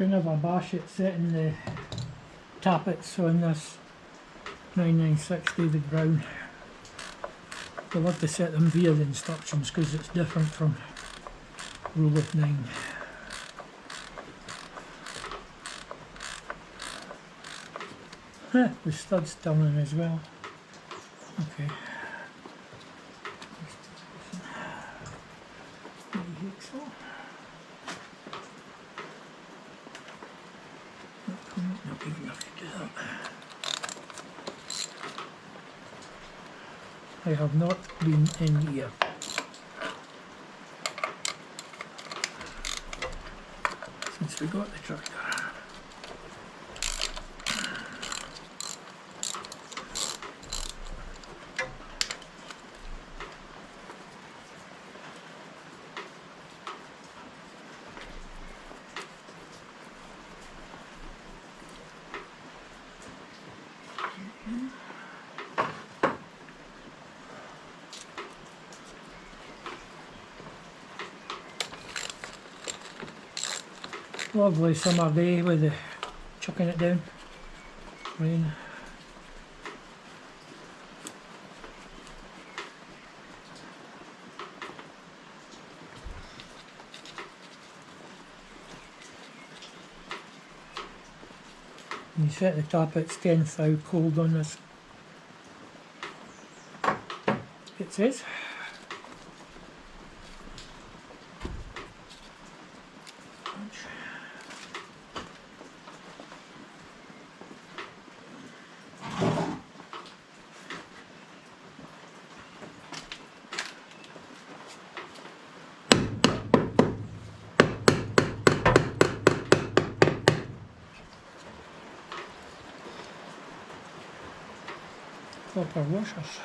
Couldn't have a bash it setting the tappets on this 996 David Brown. We'll have to set them via the instructions because it's different from rule of 9. The stud's turning as well. Okay. Not big enough to do that. I have not been in here. Since we got the tractor. Lovely summer day with the chucking it down, rain. And you set the tappets 10 thou cold on this, it says. Copper washers.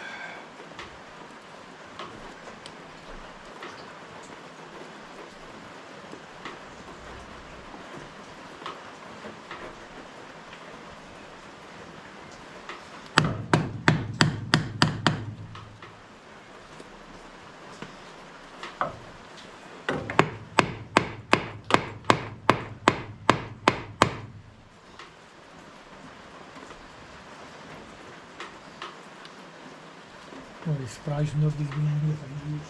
I'm really surprised nobody's been in here for years.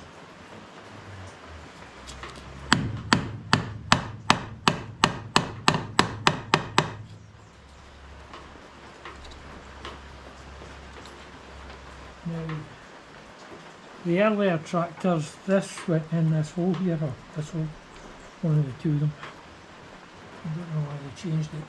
Now, the earlier tractors, this went in this hole here, or this hole, one of the two of them. I don't know why they changed it.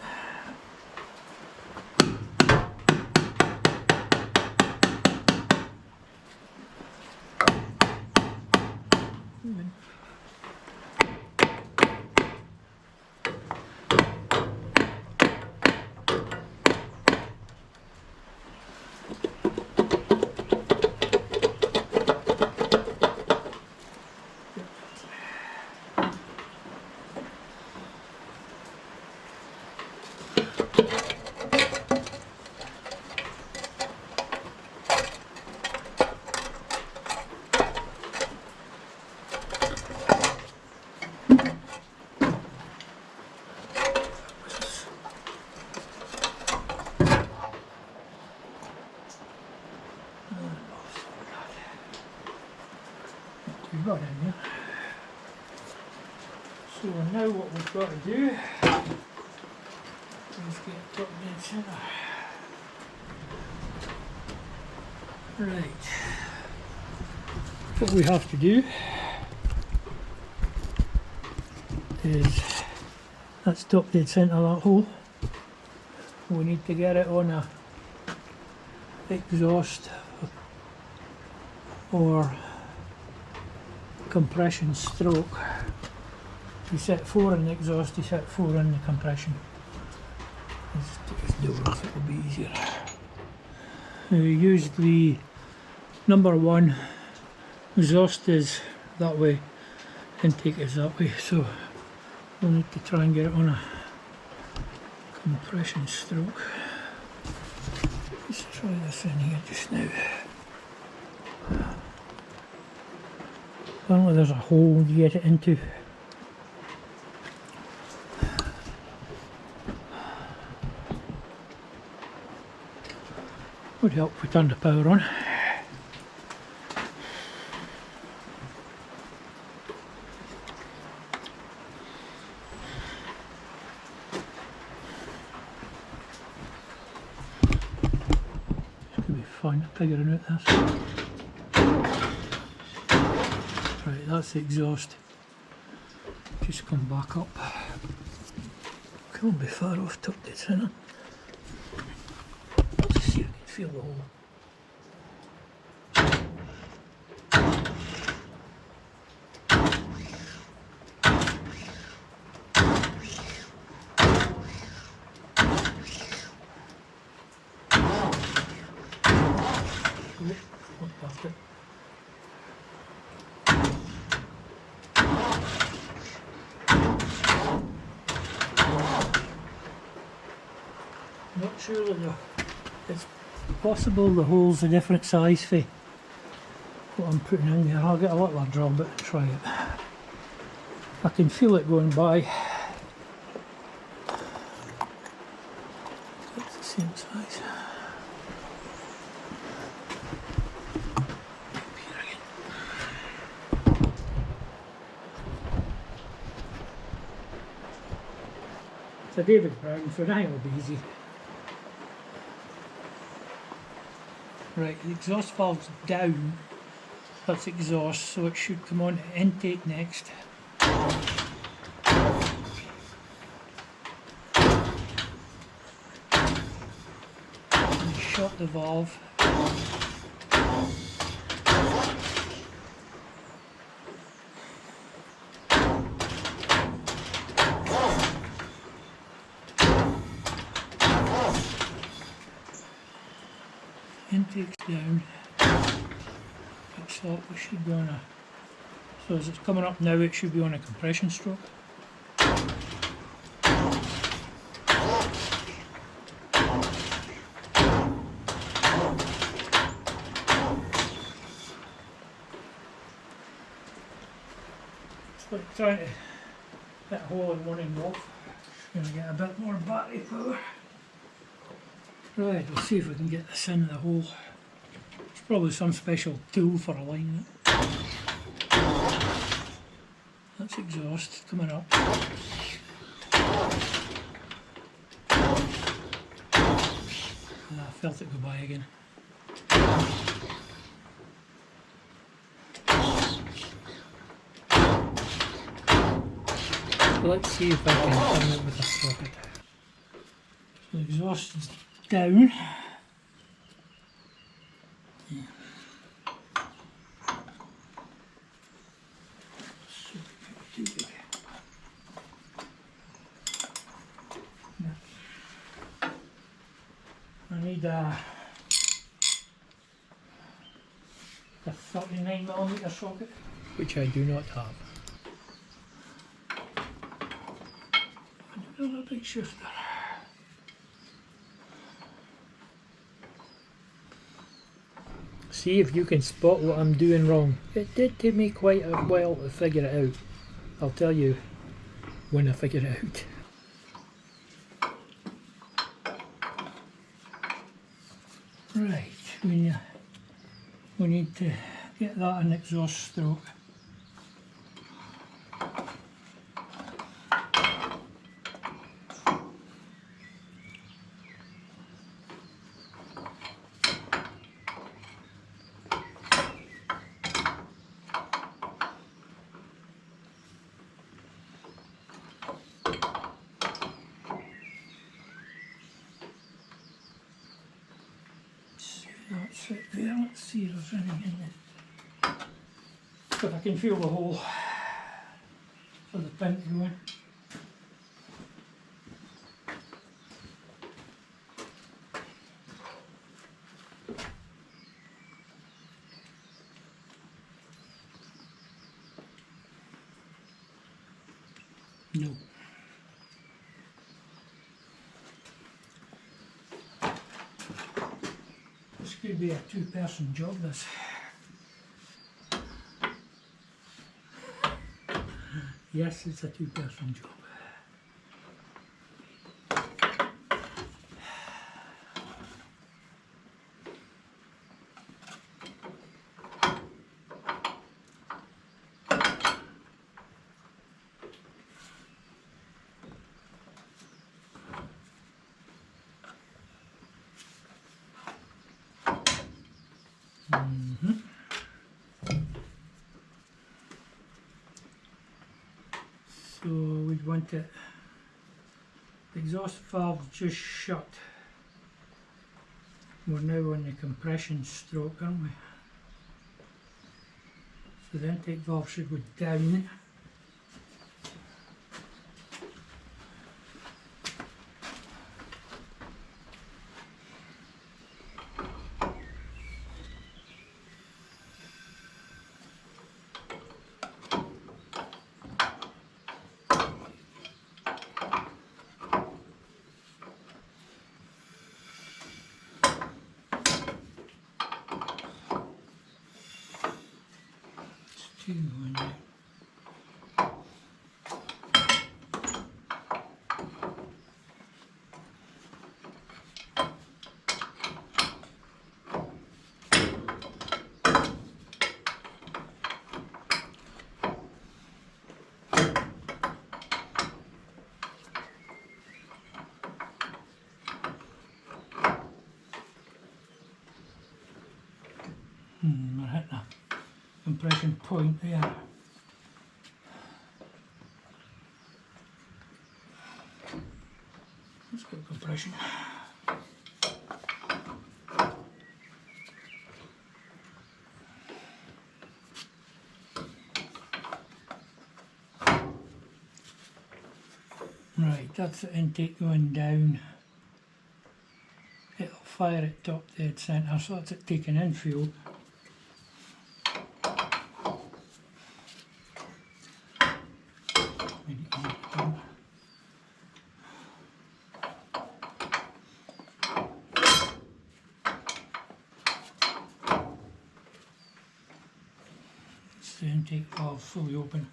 Got in there. So now what we've got to do is get top dead centre. Right. What we have to do is that's top dead centre that hole. We need to get it on a exhaust or compression stroke. You set 4 in the exhaust, you set 4 in the compression. Let's take this door off, it'll be easier. Now you use the number 1, exhaust is that way, intake is that way, so we'll need to try and get it on a compression stroke. Let's try this in here just now. Apparently there's a hole you get it into. Would help if we turned the power on. This could be fun figuring out this. Right, that's the exhaust. Just come back up. Can't be far off top the center. Let's see if you can feel the hole. Not past it. Not sure that it's possible the hole's a different size for what I'm putting in there. I'll get a little drill bit and try it. I can feel it going by. It's the same size. Here again. It's a David Brown, so I think it'll be easy. Right, the exhaust valve's down, that's exhaust, so it should come on to intake next. And shut the valve. Intake's down. Fix that, we should be on a, so as it's coming up now it should be on a compression stroke. It's like trying to hit a hole in one and off. Gonna get a bit more battery power. Right, we'll see if we can get this in the hole. It's probably some special tool for alignment. That's exhaust coming up. And I felt it go by again. Let's see if I can turn it with a socket. So the exhaust is down. Yeah. I need a 39mm socket, which I do not have. Another big shifter. See if you can spot what I'm doing wrong. It did take me quite a while to figure it out. I'll tell you when I figure it out. Right, we need to get that in exhaust stroke. That's it there, let's see if there's anything in there. But I can feel the hole for the pin to go in. No. This could be a two-person job, this. Yes, it's a two-person job. So we'd want it, the exhaust valve just shut. We're now on the compression stroke, aren't we? So the intake valve should go down. Two going down. We're hitting a compression point there. Let's go compression. Right, that's the intake going down. It'll fire at top dead centre, so that's it taking in fuel. The intake valve fully open.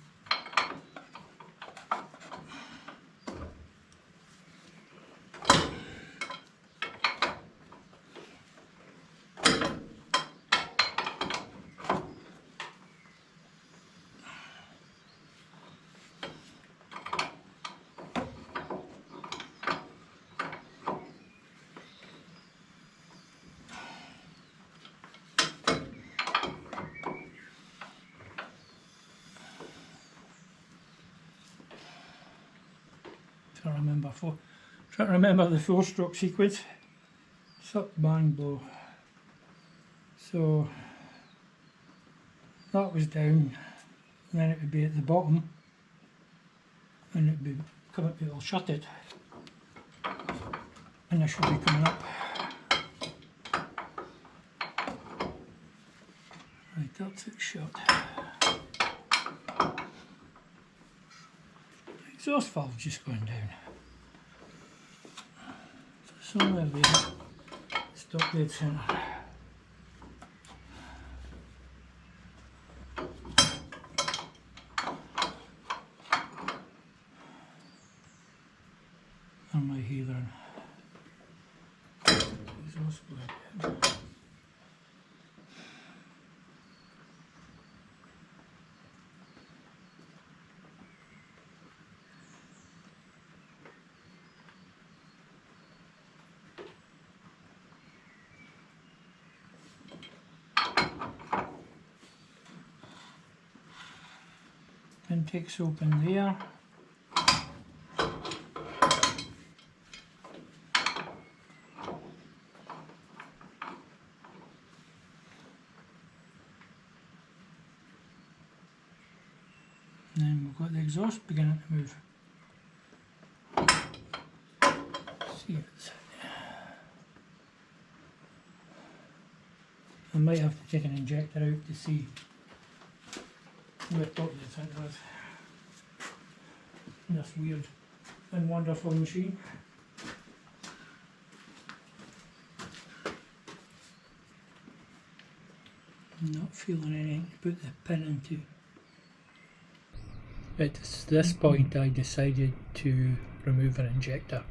Trying to remember the 4-stroke sequence. Suck, bang, blow. So that was down, and then it would be at the bottom, and it would be coming. It'll shut it, and this should be coming up. Right, that's it shut. Exhaust valve just going down. So somewhere there, stop dead centre. And my healer. Exhaust going down. Intake's open there. And then we've got the exhaust beginning to move. See if it's... I might have to take an injector out to see what top the centre is. This weird and wonderful machine. I'm not feeling anything to put the pin into. At this point I decided to remove an injector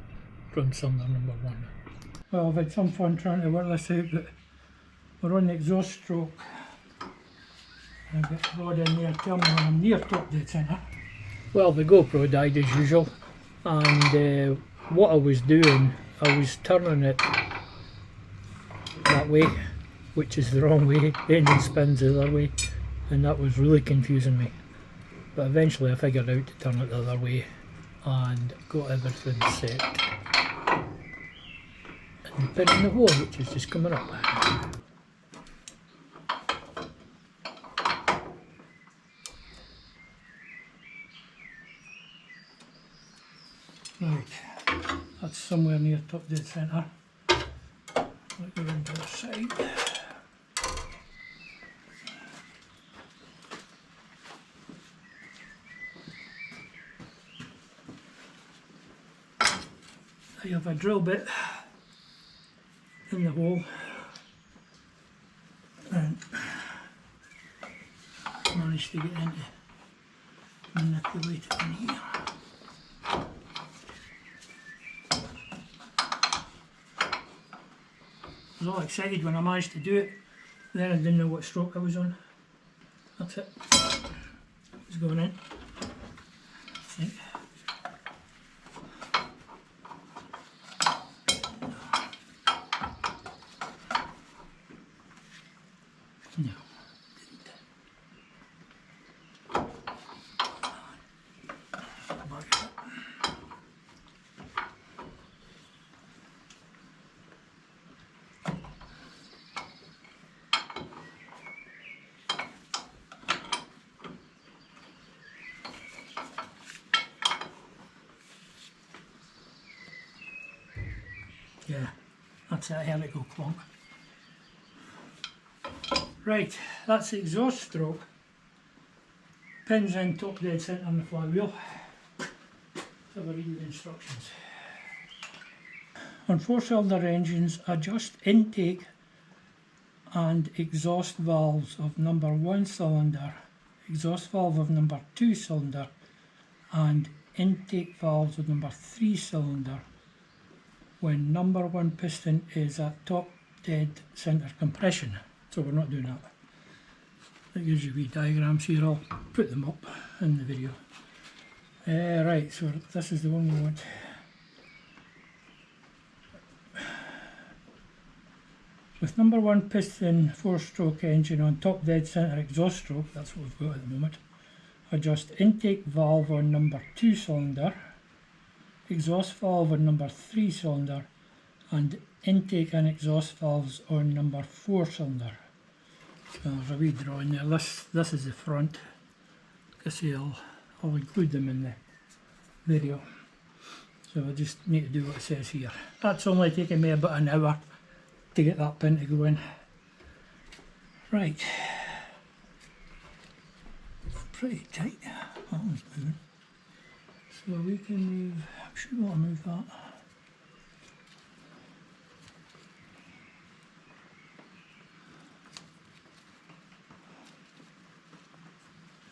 from cylinder number 1. Well, I've had some fun trying to work this out, but we're on the exhaust stroke. I've got the rod in there, tell me when I'm near top dead centre. Well, the GoPro died as usual, and what I was doing, I was turning it that way, which is the wrong way. The engine spins the other way, and that was really confusing me. But eventually I figured out to turn it the other way and got everything set. And the pin in the hole, which is just coming up. Right, that's somewhere near top dead centre. Let go into the side. I have a drill bit in the hole and managed to get into manipulate it in here. I was all excited when I managed to do it, then I didn't know what stroke I was on. That's it. It's going in, I think. No, didn't. Back it up. Yeah, that's a helical clonk. Right, that's the exhaust stroke. Pins in top dead centre on the flywheel. Let's have a read of the instructions. On 4-cylinder engines, adjust intake and exhaust valves of number 1 cylinder, exhaust valve of number 2 cylinder, and intake valves of number 3 cylinder when number 1 piston is at top dead centre compression. So we're not doing that. That gives you wee diagrams here. I'll put them up in the video. Right, so this is the one we want. With number 1 piston 4-stroke engine on top dead centre exhaust stroke, that's what we've got at the moment, adjust intake valve on number 2 cylinder, exhaust valve on number 3 cylinder, and intake and exhaust valves on number 4 cylinder. So there's a wee drawing there. This is the front. Like I say, I'll include them in the video. So I just need to do what it says here. That's only taken me about an hour to get that pin to go in. Right. It's pretty tight. That one's moving. So we can move, I'm sure we want to move that.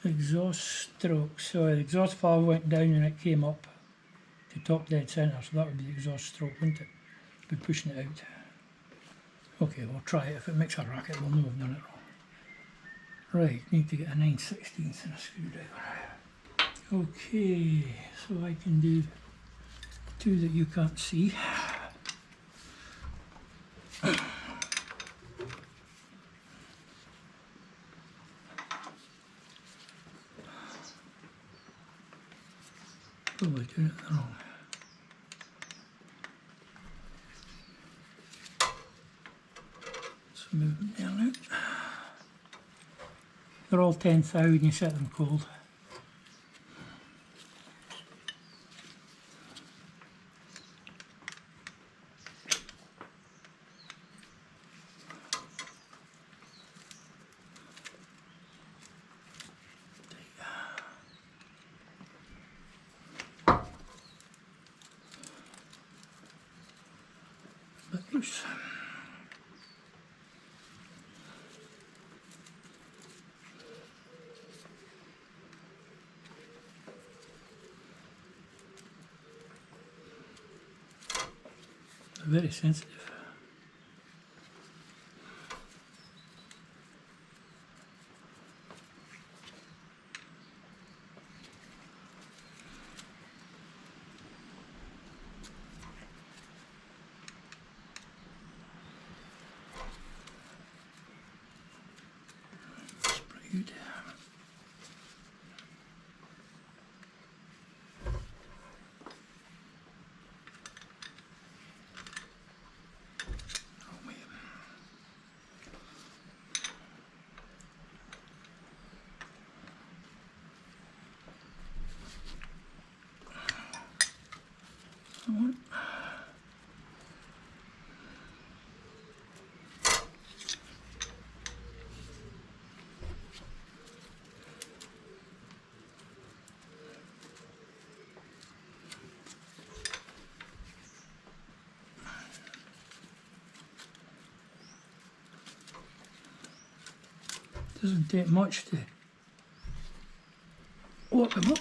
Exhaust stroke. So the exhaust valve went down and it came up to top dead centre, so that would be the exhaust stroke, wouldn't it? Be pushing it out. Okay, we'll try it. If it makes a racket, we'll know we've done it wrong. Right, need to get a 9/16 and a screwdriver. Okay, so I can do two that you can't see. Probably doing it wrong. Let's move them down out. They're all 10 thou when you set them cold. Bit loose. Very sensitive. That's pretty good. the one. Doesn't take much to lock them up.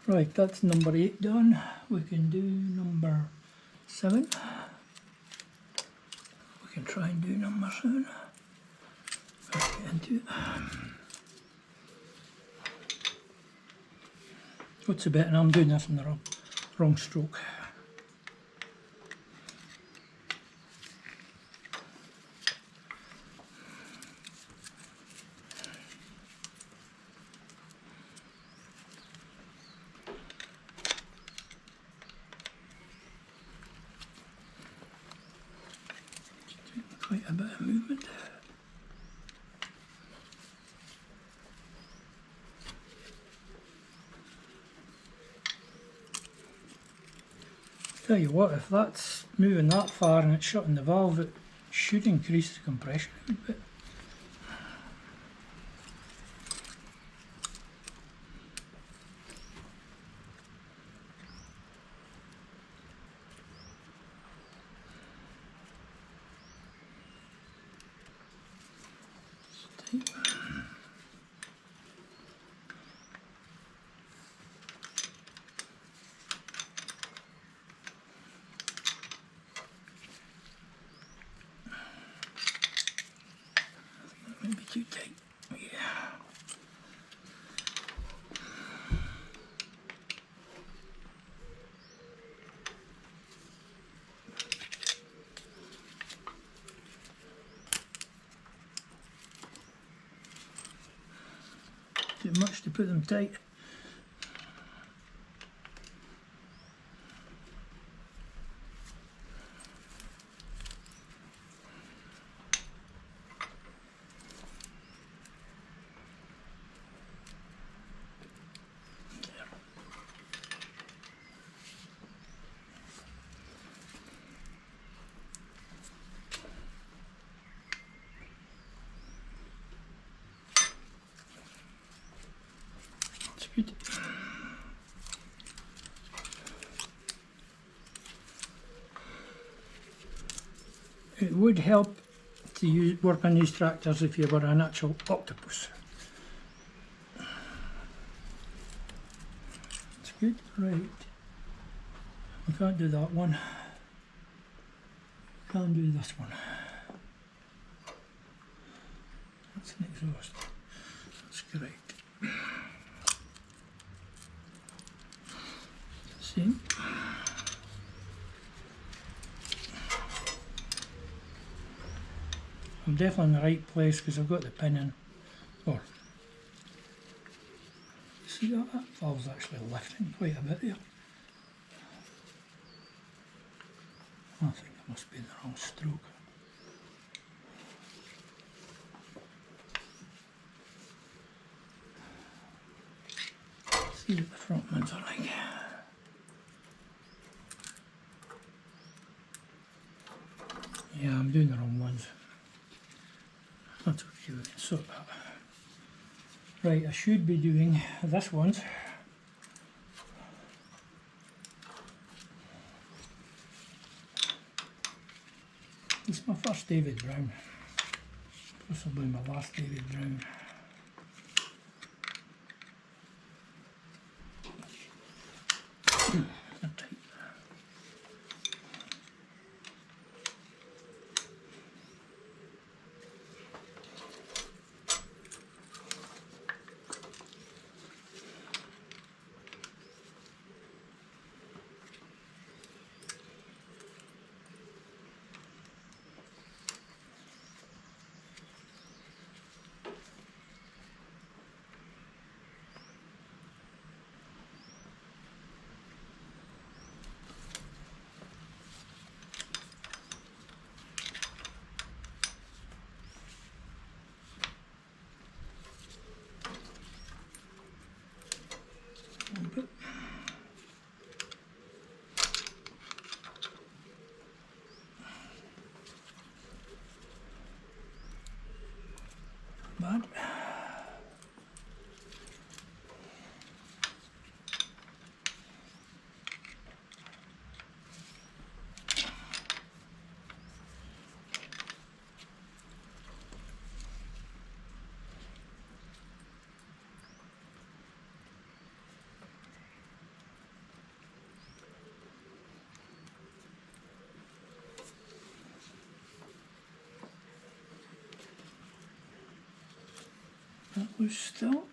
Right, that's number 8 done. We can do number 7. We can try and do number 7. Let's get into it. What's the better? I'm doing this in the wrong stroke. Quite a bit of movement. Tell you what, if that's moving that far and it's shutting the valve, it should increase the compression a bit. Might be too tight. Yeah. Too much to put them tight. That's good. It would help to work on these tractors if you were an actual octopus. That's good, right. We can't do that one. Can't do this one. That's an exhaust. That's great. Same. I'm definitely in the right place because I've got the pin in. Or, see that valve's actually lifting quite a bit there. I think I must be in the wrong stroke. See what the front ones are like. Yeah, I'm doing the wrong ones. That's okay, we can sort that. Right, I should be doing this ones. It's my first David Brown. Possibly my last David Brown. Bad. That was still.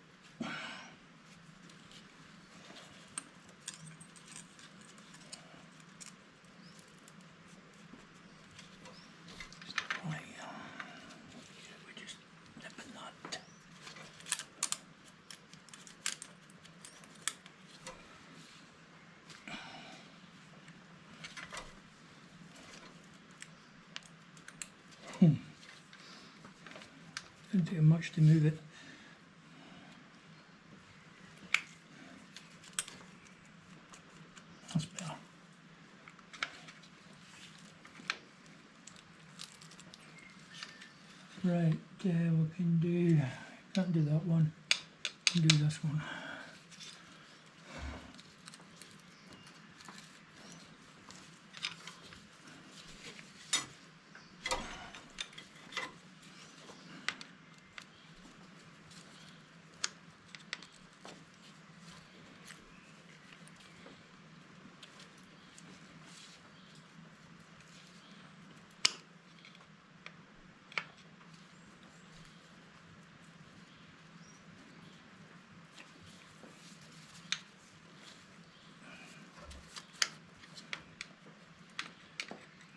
We're just nipping that. Didn't take much to move it. That's better. Right, we can do, can't do that one, we can do this one.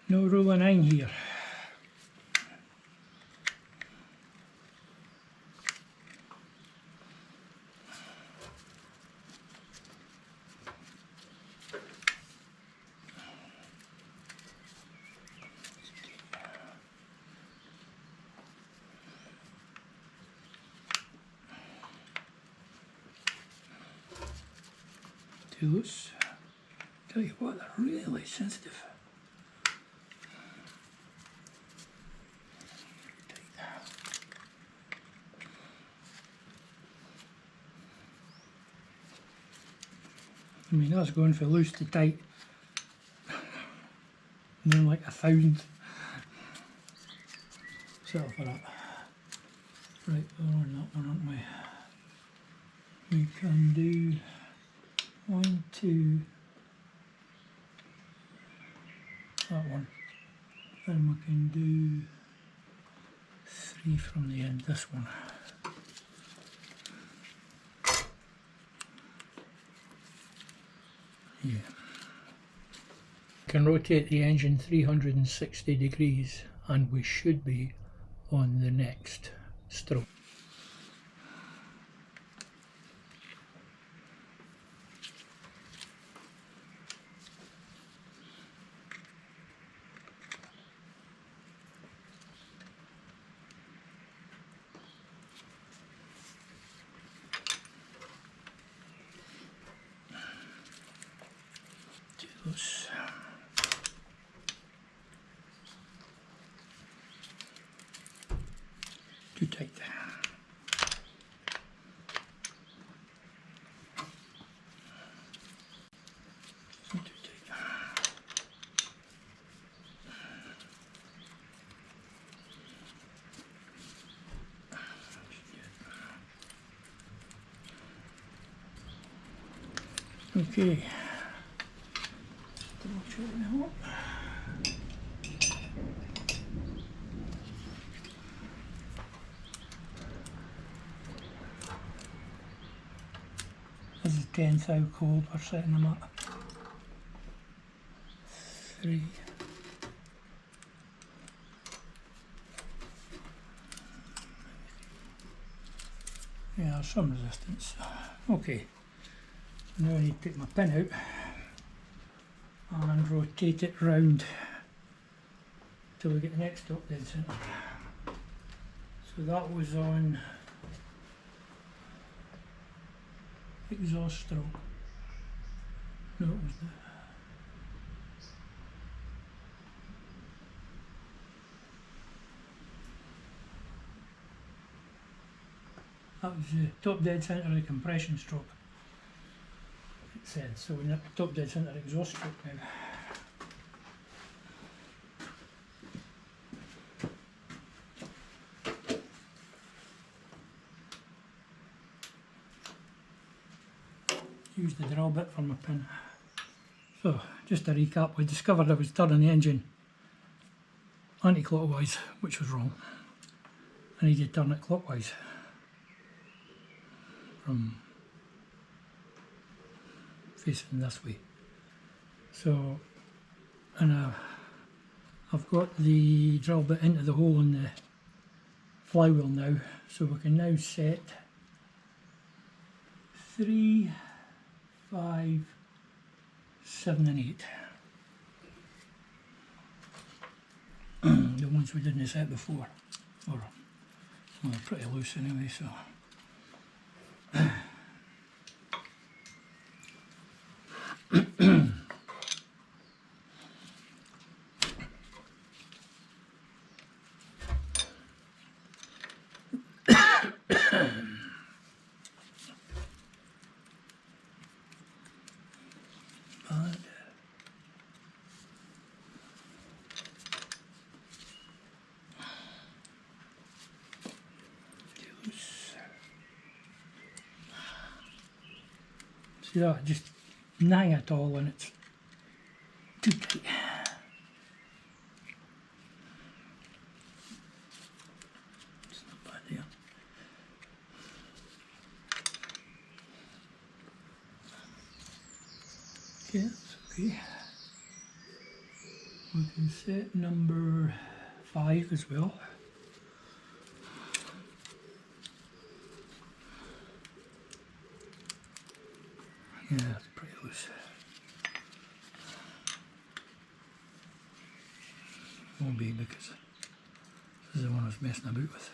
No rule of 9 here. Too loose. Tell you what, they're really sensitive. I mean, that's going from loose to tight. And then like 1,000. Settle for that. Right, we're on that one, aren't we? We can do 1, 2, that one. Then we can do 3 from the end, this one. Yeah. Can rotate the engine 360 degrees and we should be on the next stroke. Too tight. Not too tight. Okay. Double check now. This is 10th how cold we're setting them at. 3. Yeah, there's some resistance. Okay, now I need to take my pin out and rotate it round till we get the next top dead centre. So that was on exhaust stroke. No, it was not. That was the top dead centre of the compression stroke, it said. So we're top dead centre exhaust stroke now. Use the drill bit for my pin. So, just to recap, we discovered I was turning the engine anti-clockwise, which was wrong. I needed to turn it clockwise from facing this way. So, and I've got the drill bit into the hole in the flywheel now, so we can now set 3, 5, 7 and 8. The ones we didn't set before, or well, they're pretty loose anyway, so see that, just nang at all and it's too tight. It's not bad there. Okay, that's okay. We can set number 5 as well. Yeah, that's pretty loose. Won't be because this is the one I was messing about with.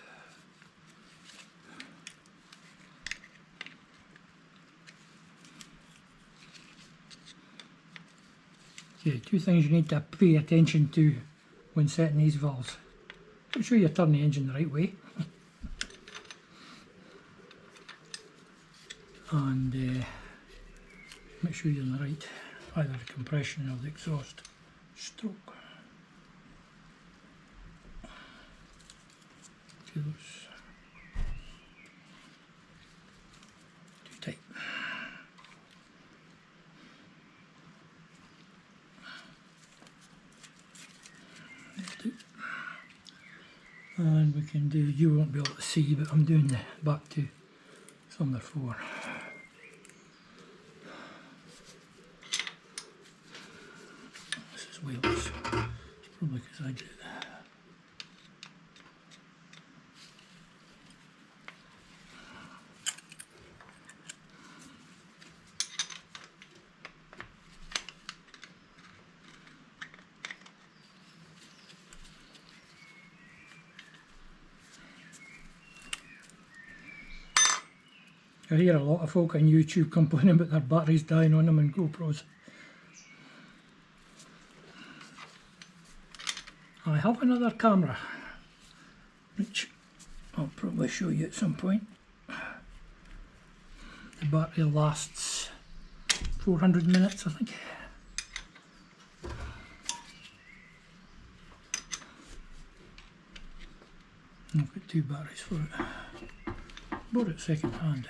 Okay, two things you need to pay attention to when setting these valves. Make sure you turn the engine the right way. And make sure you're in the right, either the compression or the exhaust stroke. Too loose. Too tight. And we can do, you won't be able to see, but I'm doing the back to cylinder 4. This is way loose. It's probably because I did it. I hear a lot of folk on YouTube complaining about their batteries dying on them and GoPros. I have another camera, which I'll probably show you at some point. The battery lasts 400 minutes, I think. And I've got 2 batteries for it. Bought it second hand.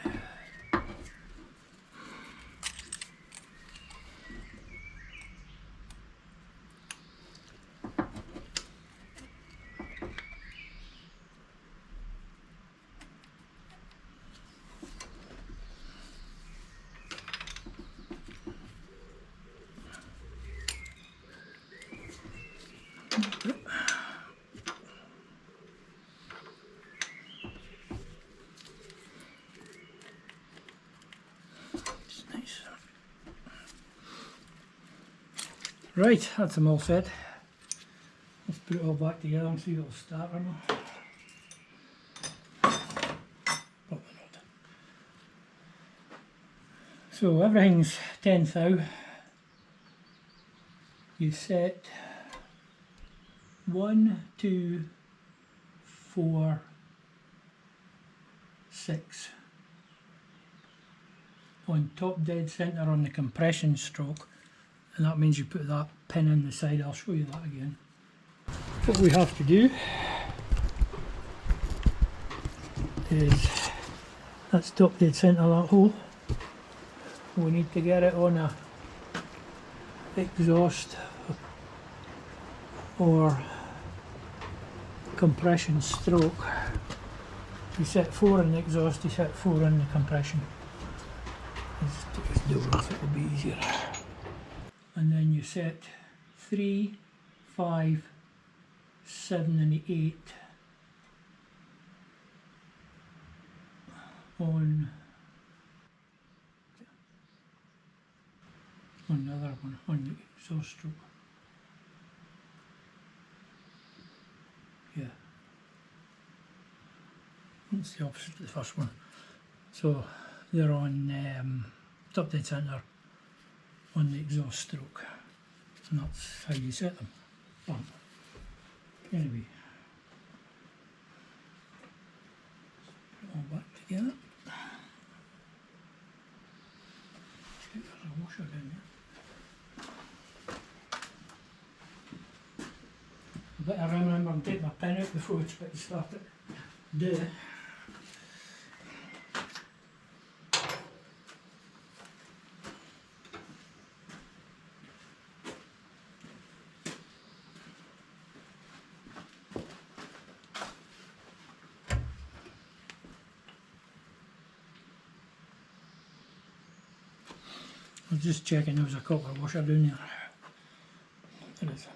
Right, that's them all set. Let's put it all back together and see if it'll start or not. Probably not. So everything's 10 thou. you set 1, 2, 4, 6 on top dead centre on the compression stroke, and that means you put that pin in the side. I'll show you that again. What we have to do is, that's top dead centre, that hole. We need to get it on a exhaust or compression stroke. You set 4 in the exhaust, you set 4 in the compression. Let's take this door off, it'll be easier. And then you set 3, 5, 7 and 8 on the other one, on the exhaust stroke. Yeah. It's the opposite of the first one. So they're on top dead centre on the exhaust stroke, and that's how you set them. But anyway, put it all back together. There's a washer down there. I better remember and take my pen out before it's about to start it. Duh. I was just checking there was a copper washer down there. There is.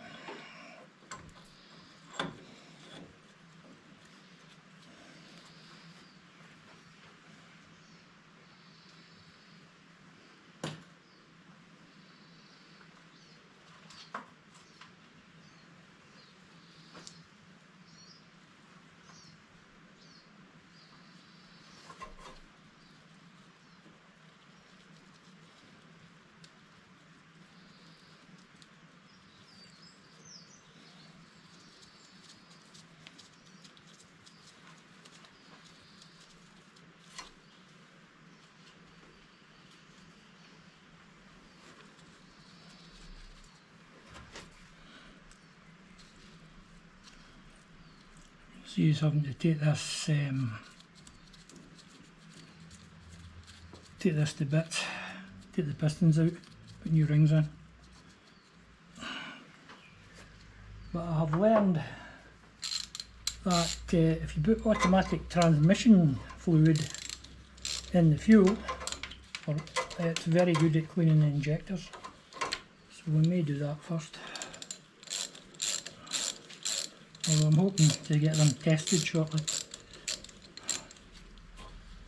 So you're having to take this to bits, take the pistons out, put new rings in. But I have learned that if you put automatic transmission fluid in the fuel, it's very good at cleaning the injectors. So we may do that first. Well, I'm hoping to get them tested shortly.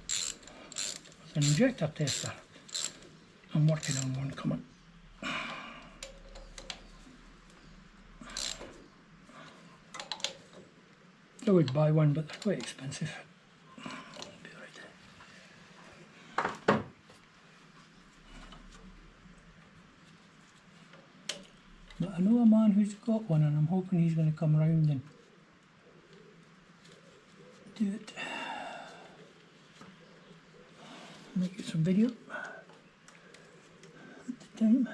With an injector tester. I'm working on one coming. I would buy one, but they're quite expensive. Be right. But I know a man who's got one, and I'm hoping he's going to come round and do it. Make it some video at the time.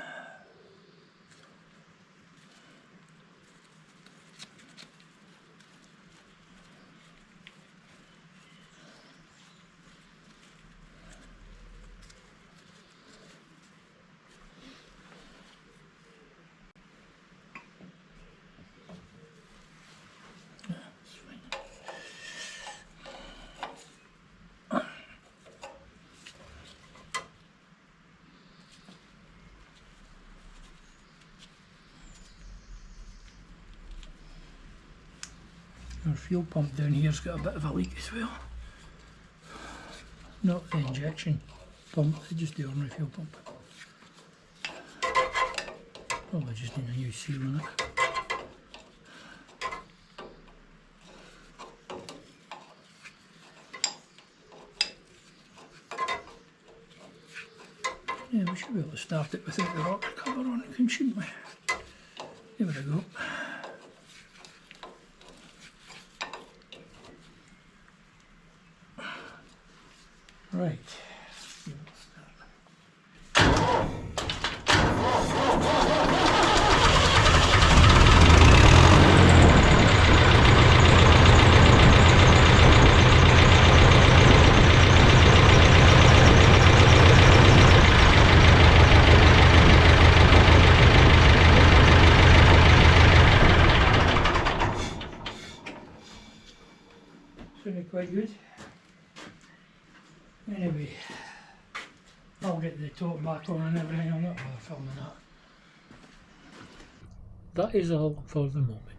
Our fuel pump down here's got a bit of a leak as well. Not the injection pump, just the ordinary fuel pump. Probably just need a new seal on it. Yeah, we should be able to start it without the rocker cover on it, shouldn't we? Give it a go. Right. Should be quite good. Anyway, I'll get the top back on and everything. I'm not filming that. That is all for the moment.